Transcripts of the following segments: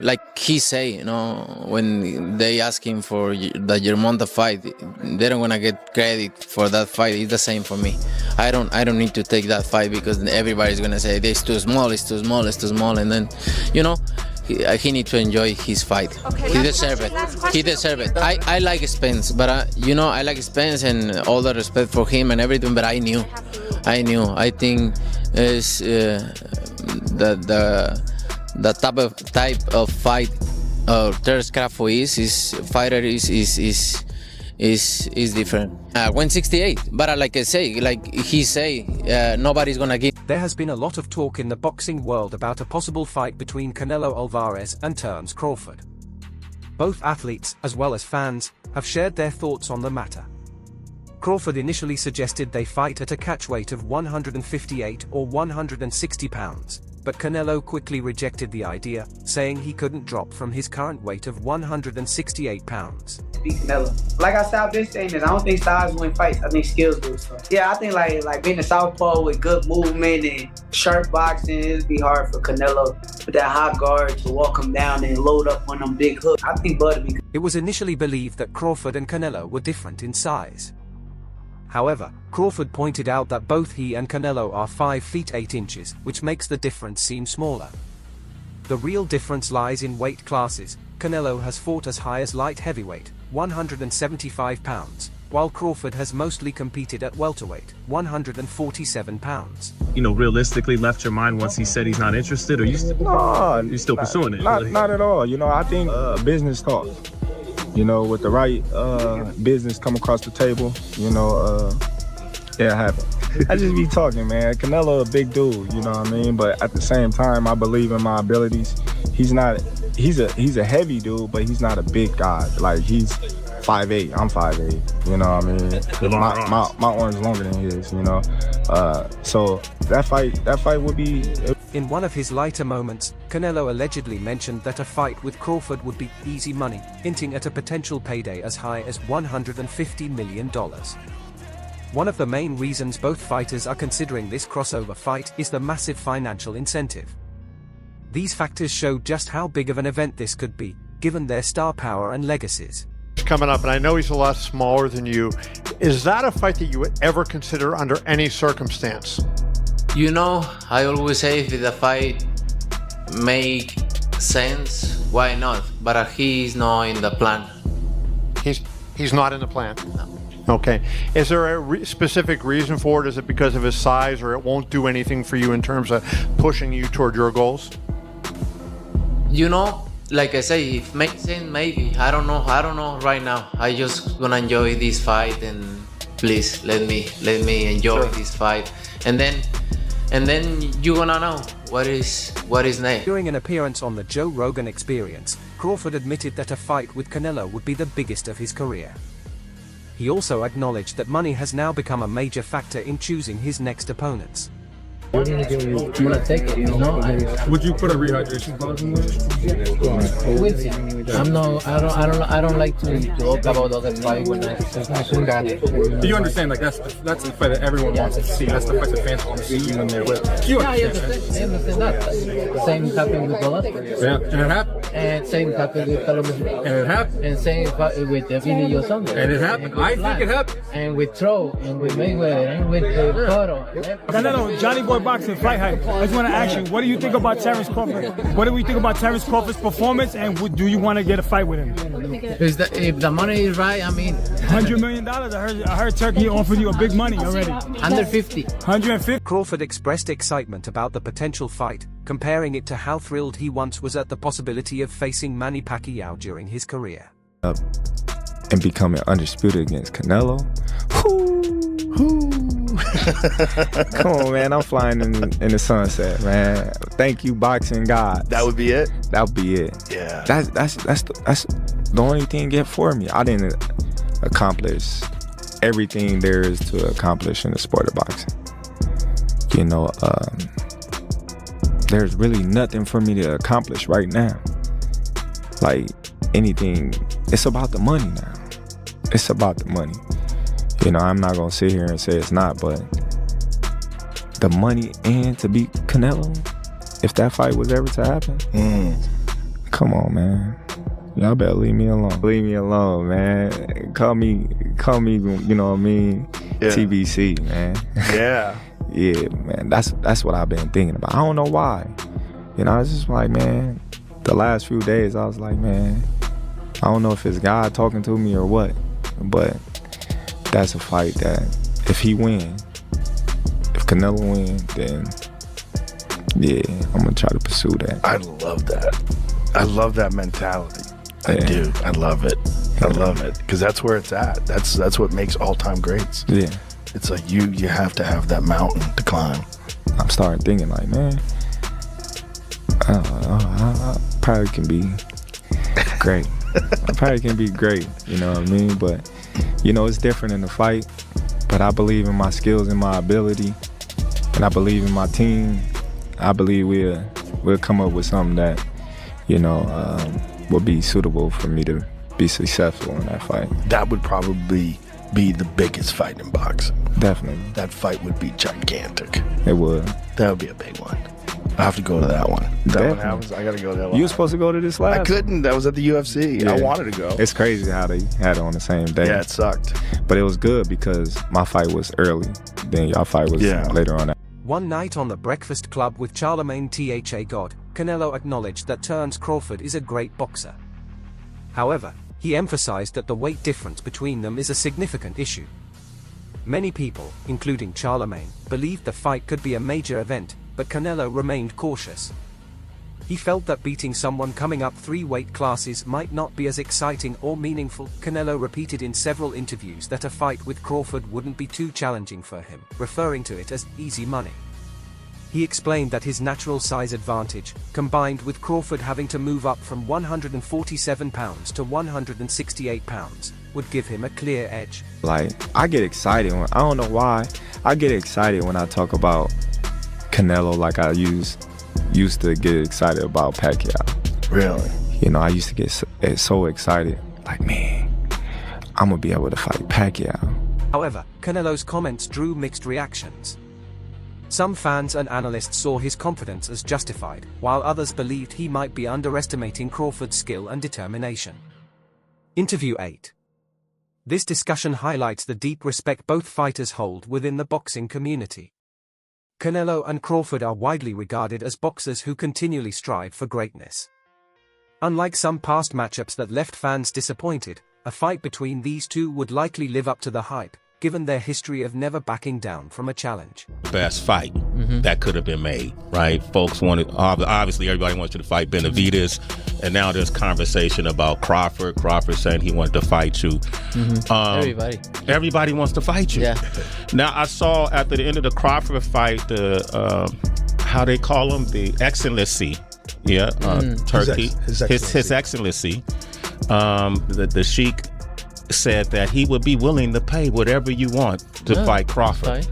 Like he say, when they ask him for the Germonta fight, they don't wanna get credit for that fight. It's the same for me. I don't need to take that fight because everybody's gonna say it's too small, and then, he need to enjoy his fight. Okay, He deserve it. He deserve it. I like Spence, but I like Spence and all the respect for him and everything. But I knew. I think is the type of fight Terence Crawford is different. 168, but like I say, like he say, nobody's gonna give. There has been a lot of talk in the boxing world about a possible fight between Canelo Alvarez and Terence Crawford. Both athletes, as well as fans, have shared their thoughts on the matter. Crawford initially suggested they fight at a catchweight of 158 or 160 pounds. But Canelo quickly rejected the idea, saying he couldn't drop from his current weight of 168 pounds. Beat Canelo. Like I said, I've been saying this, I don't think styles win fights, I think skills do. So. Yeah, I think like being a southpaw with good movement and sharp boxing, it'd be hard for Canelo with that high guard to walk him down and load up on them big hooks. I think Bud would be good. It was initially believed that Crawford and Canelo were different in size. However, Crawford pointed out that both he and Canelo are 5 feet 8 inches, which makes the difference seem smaller. The real difference lies in weight classes. Canelo has fought as high as light heavyweight, 175 pounds, while Crawford has mostly competed at welterweight, 147 pounds. Realistically left your mind once he said he's not interested, or you still pursuing it? Not at all. I think business talk. With the right business come across the table, it'll happen. I just be talking, man. Canelo a big dude, you know what I mean? But at the same time, I believe in my abilities. He's a heavy dude, but he's not a big guy. Like, he's 5'8", I'm 5'8", you know what I mean? My arm's longer than his, So that fight would be... In one of his lighter moments, Canelo allegedly mentioned that a fight with Crawford would be easy money, hinting at a potential payday as high as $150 million. One of the main reasons both fighters are considering this crossover fight is the massive financial incentive. These factors show just how big of an event this could be, given their star power and legacies. Coming up, and I know he's a lot smaller than you. Is that a fight that you would ever consider under any circumstance? I always say if the fight make sense, why not? But he's not in the plan. He's not in the plan? No. Okay. Is there a specific reason for it? Is it because of his size, or it won't do anything for you in terms of pushing you toward your goals? Like I say, if makes sense, maybe. I don't know right now. I just gonna enjoy this fight, and please let me enjoy this fight, and then you're gonna know what is next. During an appearance on the Joe Rogan Experience, Crawford admitted that a fight with Canelo would be the biggest of his career. He also acknowledged that money has now become a major factor in choosing his next opponents. I'm gonna take it, Would you put a rehydration clause in there? I don't like to talk about other fight when I got it. You understand, like that's the fight that everyone wants to see. That's the fight that fans want to see you when they're with. I understand that. Same happened with Velasquez. Yeah, and it happened. And same happened with CaneloVsCrawford. And it happened. And same with Billy Joe Saunders. And it happened. I think it happened. And with Tro, and with Mayweather, and with Cotto. Canelo, Johnny Boy Boxing, FightNight. I just want to ask you, what do you think about Terence Crawford? What do we think about Terence Crawford's performance, and do you want to get a fight with him? If the money is right, $100 million. I heard Turkey offered you a big money already. Under 50. 150. Crawford expressed excitement about the potential fight, comparing it to how thrilled he once was at the possibility of facing Manny Pacquiao during his career. And becoming undisputed against Canelo. Come on, man. I'm flying in the sunset, man. Thank you, boxing God. That would be it? That would be it. Yeah. That's the only thing it for me. I didn't accomplish everything there is to accomplish in the sport of boxing. There's really nothing for me to accomplish right now. Like anything, it's about the money now. It's about the money. I'm not gonna sit here and say it's not, but the money and to beat Canelo, if that fight was ever to happen, Come on, man. Y'all better leave me alone. Leave me alone, man. Call me, you know what I mean? Yeah. TBC, man. Yeah. Yeah, man. That's what I've been thinking about. I don't know why. You know, I was just like, man, the last few days, I was like, man, I don't know if it's God talking to me or what, but that's a fight that if he win, if Canelo win, then yeah, I'm gonna try to pursue that. I love that. I love that mentality. I Yeah. do. I love it. I love it because that's where it's at. That's what makes all-time greats. Yeah, It's like you have to have that mountain to climb. I'm starting thinking like, man, I probably can be great. I probably can be great, you know what I mean? But, you know, it's different in the fight. But I believe in my skills and my ability, and I believe in my team. I believe we'll come up with something that, you know, will be suitable for me to be successful in that fight. That would probably be the biggest fight in boxing. Definitely. That fight would be gigantic. It would. That would be a big one. I have to go to that one. That Definitely. one happens. I got to go to that one. You were supposed to go to this last I couldn't. That was at the UFC. Yeah. I wanted to go. It's crazy how they had it on the same day. Yeah, it sucked. But it was good because my fight was early. Then y'all fight was later on. One night on the Breakfast Club with Charlemagne Tha God, Canelo acknowledged that Terence Crawford is a great boxer. However, he emphasized that the weight difference between them is a significant issue. Many people, including Charlemagne, believed the fight could be a major event, but Canelo remained cautious. He felt that beating someone coming up 3 weight classes might not be as exciting or meaningful. Canelo repeated in several interviews that a fight with Crawford wouldn't be too challenging for him, referring to it as easy money. He explained that his natural size advantage, combined with Crawford having to move up from 147 pounds to 168 pounds, would give him a clear edge. Like, I get excited I don't know why, I get excited when I talk about Canelo like I used to get excited about Pacquiao. Really? You know, I used to get so excited. Like, man, I'm going to be able to fight Pacquiao. However, Canelo's comments drew mixed reactions. Some fans and analysts saw his confidence as justified, while others believed he might be underestimating Crawford's skill and determination. Interview 8. This discussion highlights the deep respect both fighters hold within the boxing community. Canelo and Crawford are widely regarded as boxers who continually strive for greatness. Unlike some past matchups that left fans disappointed, a fight between these two would likely live up to the hype, given their history of never backing down from a challenge. Best fight that could have been made, right? Folks wanted, obviously everybody wants you to fight Benavidez, and now there's conversation about Crawford. Crawford saying he wanted to fight you. Everybody wants to fight you. Yeah. Now I saw at the end of the Crawford fight, the how they call him, the Excellency, Turkey, his Excellency, the Sheik said that he would be willing to pay whatever you want to fight Crawford.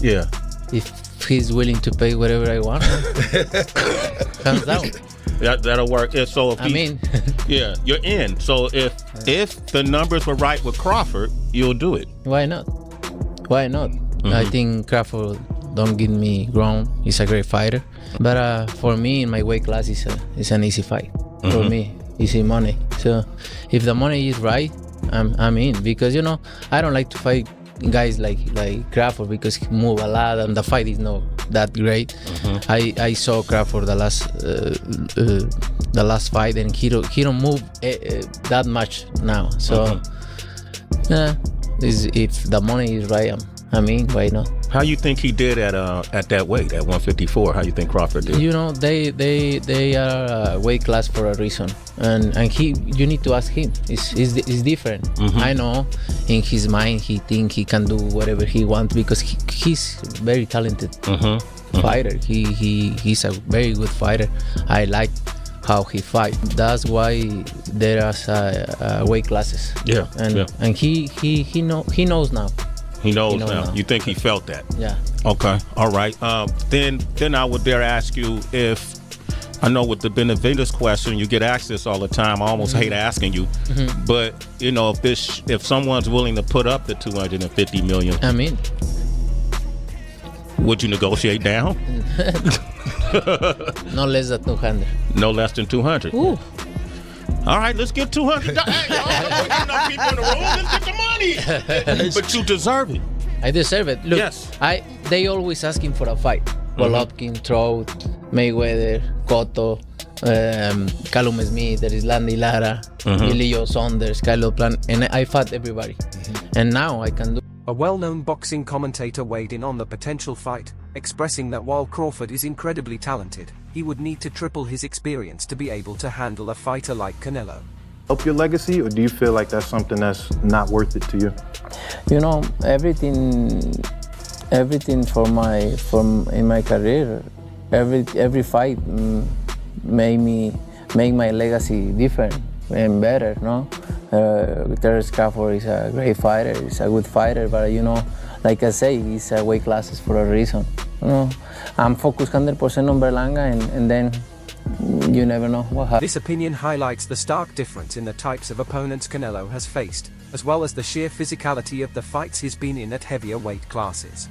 Yeah. If he's willing to pay whatever I want, hands down. That'll work. So if yeah, you're in. So if the numbers were right with Crawford, you'll do it. Why not? Why not? I think Crawford, don't get me wrong, he's a great fighter. But for me, in my weight class, it's an easy fight. For me, easy money. So if the money is right, I'm in, because you know I don't like to fight guys like Crawford because he move a lot and the fight is not that great. I saw Crawford the last fight and he don't move that much now. So if the money is right, I'm in. Why not? How you think he did at that weight, at 154? How you think Crawford did? You know, they are a weight class for a reason, and you need to ask him. It's different. I know in his mind he think he can do whatever he wants because he's very talented fighter. He's a very good fighter. I like how he fight. That's why there are weight classes. Yeah, and he knows now. He knows now. You think he felt that? Yeah. Okay. All right. Then I would dare ask you if, I know with the Benavidez question, you get asked this all the time. I almost hate asking you, but you know, if someone's willing to put up the $250 million, I mean, would you negotiate down? no less than 200. No less than 200. Ooh. All right, let's get $200. Hey, y'all, there's enough people in the room. Let's get the money. But you deserve it. I deserve it. Look, yes. They always asking for a fight. Golovkin, Trout, Mayweather, Cotto, Callum Smith, there is Landy Lara, Elio Saunders, Kylo Plan, and I fought everybody. And now I can do. A well-known boxing commentator weighed in on the potential fight, expressing that while Crawford is incredibly talented, he would need to triple his experience to be able to handle a fighter like Canelo. Help your legacy, or do you feel like that's something that's not worth it to you? You know, everything in my career, every fight make my legacy different and better, no? Terence Crawford is a great fighter, he's a good fighter, but you know, like I say, he's weight classes for a reason. You know, I'm focused 100% on Berlanga, and then you never know what happens. This opinion highlights the stark difference in the types of opponents Canelo has faced, as well as the sheer physicality of the fights he's been in at heavier weight classes.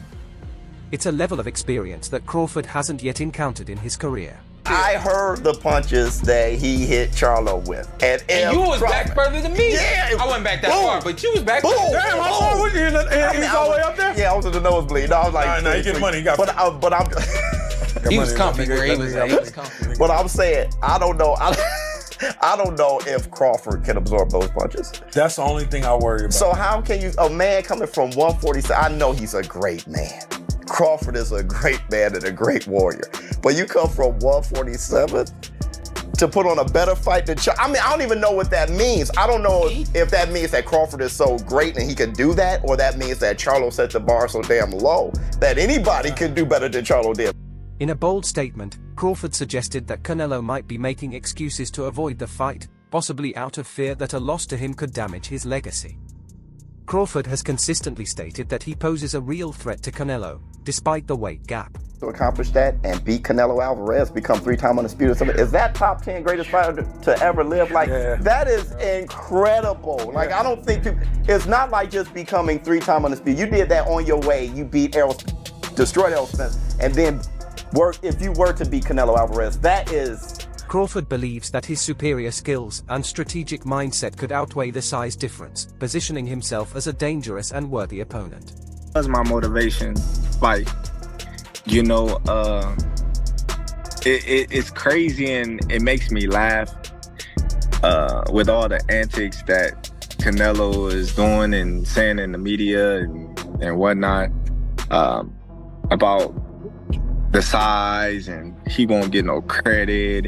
It's a level of experience that Crawford hasn't yet encountered in his career. I heard the punches that he hit Charlo with. And you was back further than me. Yeah. I wasn't back that far, but you was back. Boom. Damn, how far was you? He was all the way up there? Yeah, I was in the nosebleed. No, I was like, nah, you get money. You got but I'm he was confident. He was confident. But I'm saying, I don't know. I don't know if Crawford can absorb those punches. That's the only thing I worry about. So how can you, a man coming from 147, I know he's a great man. Crawford is a great man and a great warrior. But you come from 147 to put on a better fight than I mean, I don't even know what that means. I don't know if that means that Crawford is so great and he can do that, or that means that Charlo set the bar so damn low that anybody can do better than Charlo did. In a bold statement, Crawford suggested that Canelo might be making excuses to avoid the fight, possibly out of fear that a loss to him could damage his legacy. Crawford has consistently stated that he poses a real threat to Canelo, despite the weight gap. To accomplish that and beat Canelo Alvarez, become 3-time undisputed, is that top 10 greatest fighter to ever live? Like, that is incredible. Like, I don't think it's not like just becoming 3-time undisputed. You did that on your way. You beat destroyed Errol Spence, and then if you were to beat Canelo Alvarez, that is... Crawford believes that his superior skills and strategic mindset could outweigh the size difference, positioning himself as a dangerous and worthy opponent. That's my motivation, fight. You know, it's crazy and it makes me laugh with all the antics that Canelo is doing and saying in the media and whatnot about the size, and he won't get no credit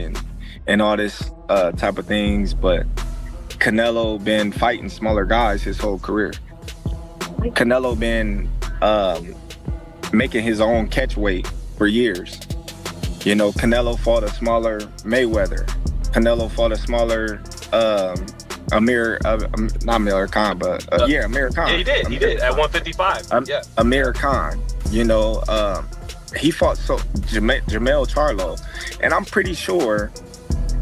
and all this type of things. But Canelo been fighting smaller guys his whole career. Canelo been making his own catch weight for years. You know, Canelo fought a smaller Mayweather. Canelo fought a smaller Amir Khan. Yeah, he did. He did at 155. Amir Khan. You know, he fought Jamel Charlo, and I'm pretty sure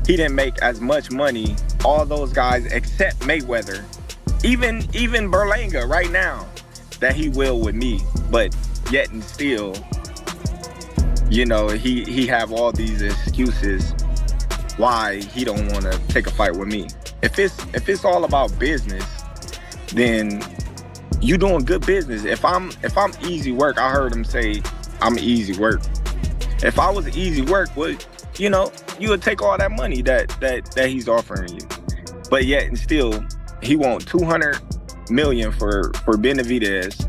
he didn't make as much money, all those guys except Mayweather, even Berlanga right now, that he will with me. But yet and still, you know, he have all these excuses why he don't want to take a fight with me. If it's all about business, then you doing good business. If I'm easy work, I heard him say I'm easy work. If I was easy work, well, you know, you would take all that money that he's offering you. But yet and still, he want $200 million for Benavidez,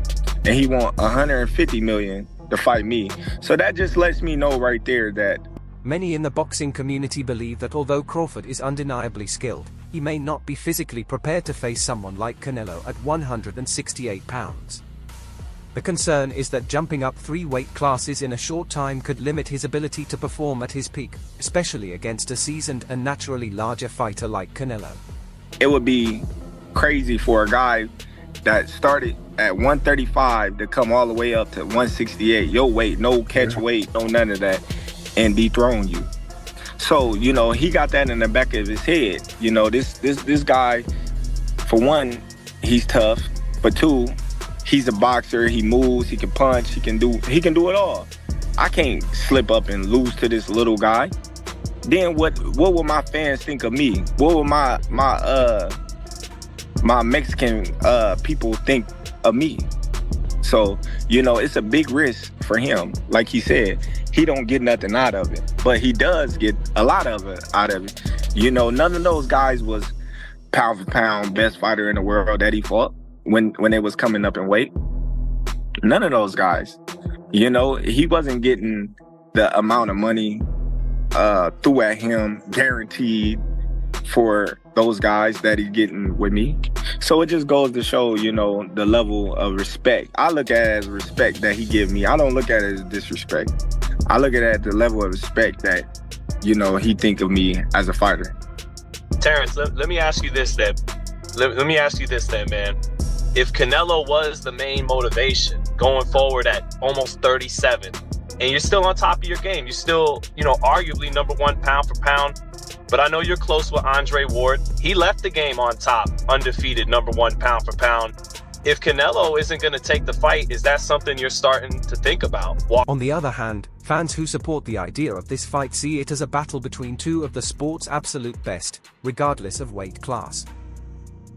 and he want $150 million to fight me. So that just lets me know right there that many in the boxing community believe that although Crawford is undeniably skilled, he may not be physically prepared to face someone like Canelo at 168 pounds. The concern is that jumping up 3 weight classes in a short time could limit his ability to perform at his peak, especially against a seasoned and naturally larger fighter like Canelo. It would be crazy for a guy that started at 135 to come all the way up to 168, your weight, no catch weight, no none of that, and dethrone you. So, you know, he got that in the back of his head. You know, this guy, for one, he's tough. For two, he's a boxer. He moves. He can punch. He can do it all. I can't slip up and lose to this little guy. then what will my fans think of me? What will my Mexican people think of me? So, you know, it's a big risk for him. Like he said, he don't get nothing out of it, but he does get a lot of it out of it. You know, none of those guys was pound for pound best fighter in the world that he fought when it was coming up in weight. None of those guys. You know, he wasn't getting the amount of money threw at him guaranteed for those guys that he's getting with me. So it just goes to show, you know, the level of respect. I look at it as respect that he give me. I don't look at it as disrespect. I look at it as the level of respect that, you know, he think of me as a fighter. Terence, let me ask you this then. Let me ask you this then, man. If Canelo was the main motivation going forward at almost 37, and you're still on top of your game, you're still, you know, arguably #1 pound for pound, but I know you're close with Andre Ward. He left the game on top, undefeated, #1 pound for pound. If Canelo isn't going to take the fight, is that something you're starting to think about? On the other hand, fans who support the idea of this fight see it as a battle between two of the sport's absolute best, regardless of weight class.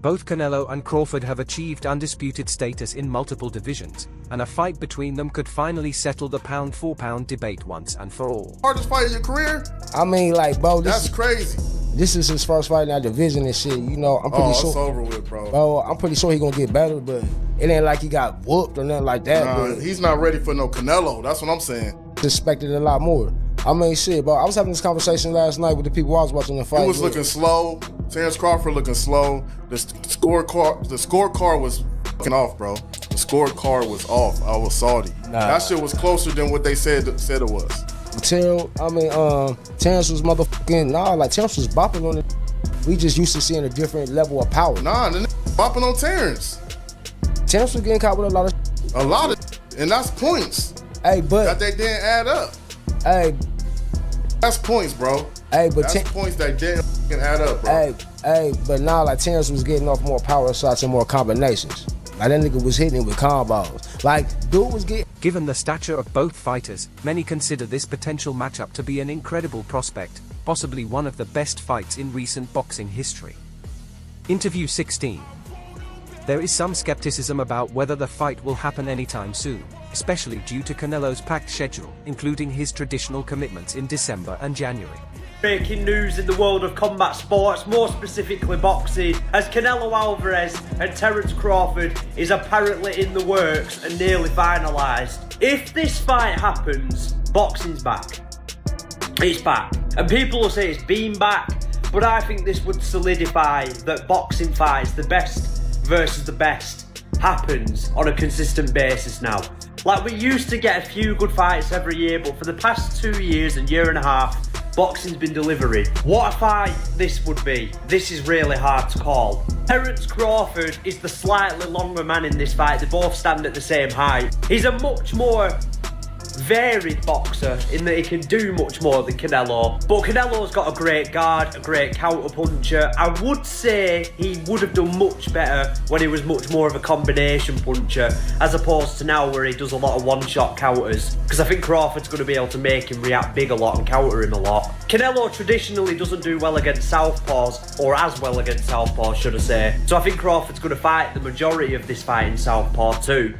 Both Canelo and Crawford have achieved undisputed status in multiple divisions, and a fight between them could finally settle the pound-for-pound debate once and for all. Hardest fight of your career? I mean, like, bro, that's crazy. This is his first fight in that division and shit. You know, I'm pretty sure. It's over with, bro. Bro, I'm pretty sure he's gonna get better, but it ain't like he got whooped or nothing like that. Nah, he's not ready for no Canelo. That's what I'm saying. Expected a lot more. I mean, shit, bro. I was having this conversation last night with the people I was watching the fight. He was looking slow. Terence Crawford looking slow. The scorecard was fucking off, bro. The scorecard was off. I was salty. That shit was closer than what they said it was. Terence was motherfucking like Terence was bopping on it. We just used to seeing a different level of power. Nah, the bopping on Terence. Terence was getting caught with a lot of and that's points. Hey, but that they didn't add up. Hey, that's points, bro. Hey, but that's points that didn't add up, bro. Hey, but now like Terence was getting off more power shots and more combinations. Like that nigga was hitting with combos. Like dude was getting. Given the stature of both fighters, many consider this potential matchup to be an incredible prospect, possibly one of the best fights in recent boxing history. Interview 16. There is some skepticism about whether the fight will happen anytime soon, especially due to Canelo's packed schedule, including his traditional commitments in December and January. Breaking news in the world of combat sports, more specifically boxing, as Canelo Alvarez and Terence Crawford is apparently in the works and nearly finalised. If this fight happens, boxing's back. It's back. And people will say it's been back, but I think this would solidify that boxing fights, the best versus the best, happens on a consistent basis now. Like we used to get a few good fights every year, but for the past 2 years and year and a half, boxing's been delivering. What a fight this would be. This is really hard to call. Terence Crawford is the slightly longer man in this fight. They both stand at the same height. He's a much more varied boxer in that he can do much more than Canelo, but Canelo's got a great guard, a great counter puncher. I would say he would have done much better when he was much more of a combination puncher, as opposed to now where he does a lot of one-shot counters, because I think Crawford's going to be able to make him react big a lot and counter him a lot. Canelo traditionally doesn't do well against southpaws, or as well against southpaws should I say, so I think Crawford's going to fight the majority of this fight in southpaw too.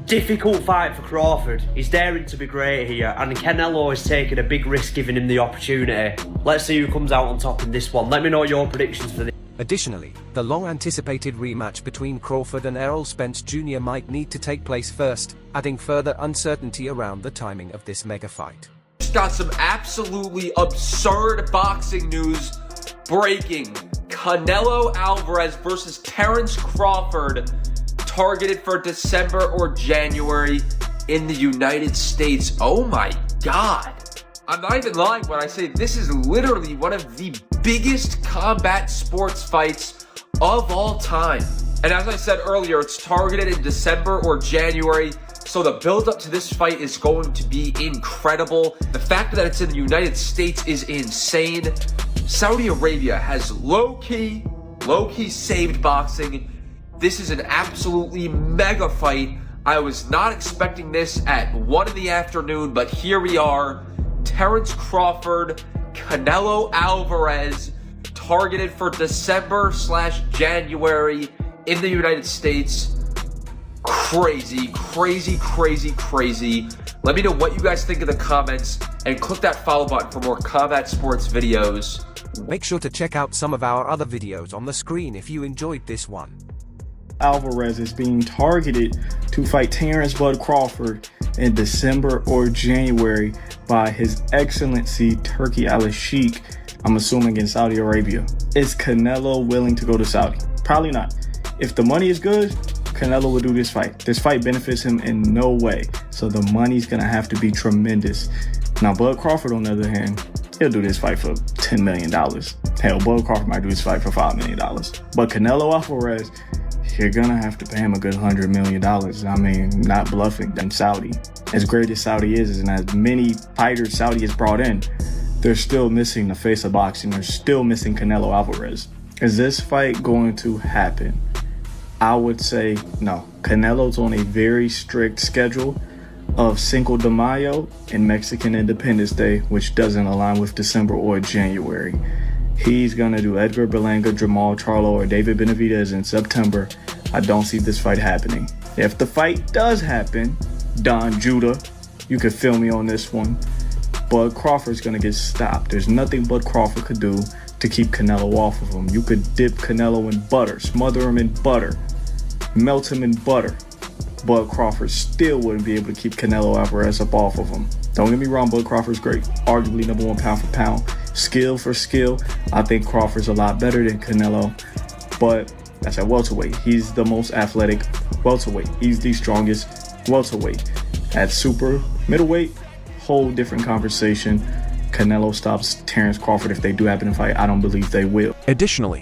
Difficult fight for Crawford. He's daring to be great here, and Canelo is taking a big risk giving him the opportunity. Let's see who comes out on top in this one. Let me know your predictions for this. Additionally, the long-anticipated rematch between Crawford and Errol Spence Jr. might need to take place first, adding further uncertainty around the timing of this mega fight. Just got some absolutely absurd boxing news breaking. Canelo Alvarez versus Terence Crawford targeted for December or January in the United States. Oh my God. I'm not even lying when I say this is literally one of the biggest combat sports fights of all time. And as I said earlier, it's targeted in December or January, so the build-up to this fight is going to be incredible. The fact that it's in the United States is insane. Saudi Arabia has low-key saved boxing. This is an absolutely mega fight. I was not expecting this at 1 in the afternoon, but here we are. Terence Crawford, Canelo Alvarez, targeted for December/January in the United States. Crazy, crazy, crazy, crazy. Let me know what you guys think in the comments, and click that follow button for more combat sports videos. Make sure to check out some of our other videos on the screen if you enjoyed this one. Alvarez is being targeted to fight Terence Bud Crawford in December or January by His Excellency Turki Al-Sheikh, I'm assuming in Saudi Arabia. Is Canelo willing to go to Saudi? Probably not. If the money is good, Canelo will do this fight. This fight benefits him in no way, so the money's gonna have to be tremendous. Now, Bud Crawford, on the other hand, he'll do this fight for $10 million. Hell, Bud Crawford might do this fight for $5 million. But Canelo Alvarez, you're gonna have to pay him a good $100 million. I mean, not bluffing. Then Saudi, as great as Saudi is, and as many fighters Saudi has brought in, they're still missing the face of boxing. They're still missing Canelo Alvarez. Is this fight going to happen? I would say no. Canelo's on a very strict schedule of Cinco de Mayo and Mexican Independence Day, which doesn't align with December or January. He's gonna do Edgar Berlanga, Jamal Charlo, or David Benavidez in September. I don't see this fight happening. If the fight does happen, Don Judah, you could feel me on this one, Bud Crawford's gonna get stopped. There's nothing Bud Crawford could do to keep Canelo off of him. You could dip Canelo in butter, smother him in butter, melt him in butter. Bud Crawford still wouldn't be able to keep Canelo Alvarez up off of him. Don't get me wrong, Bud Crawford's great. Arguably #1 pound for pound. Skill for skill, I think Crawford's a lot better than Canelo. But that's at welterweight. He's the most athletic welterweight. He's the strongest welterweight. At super middleweight, whole different conversation. Canelo stops Terence Crawford if they do happen to fight. I don't believe they will. Additionally,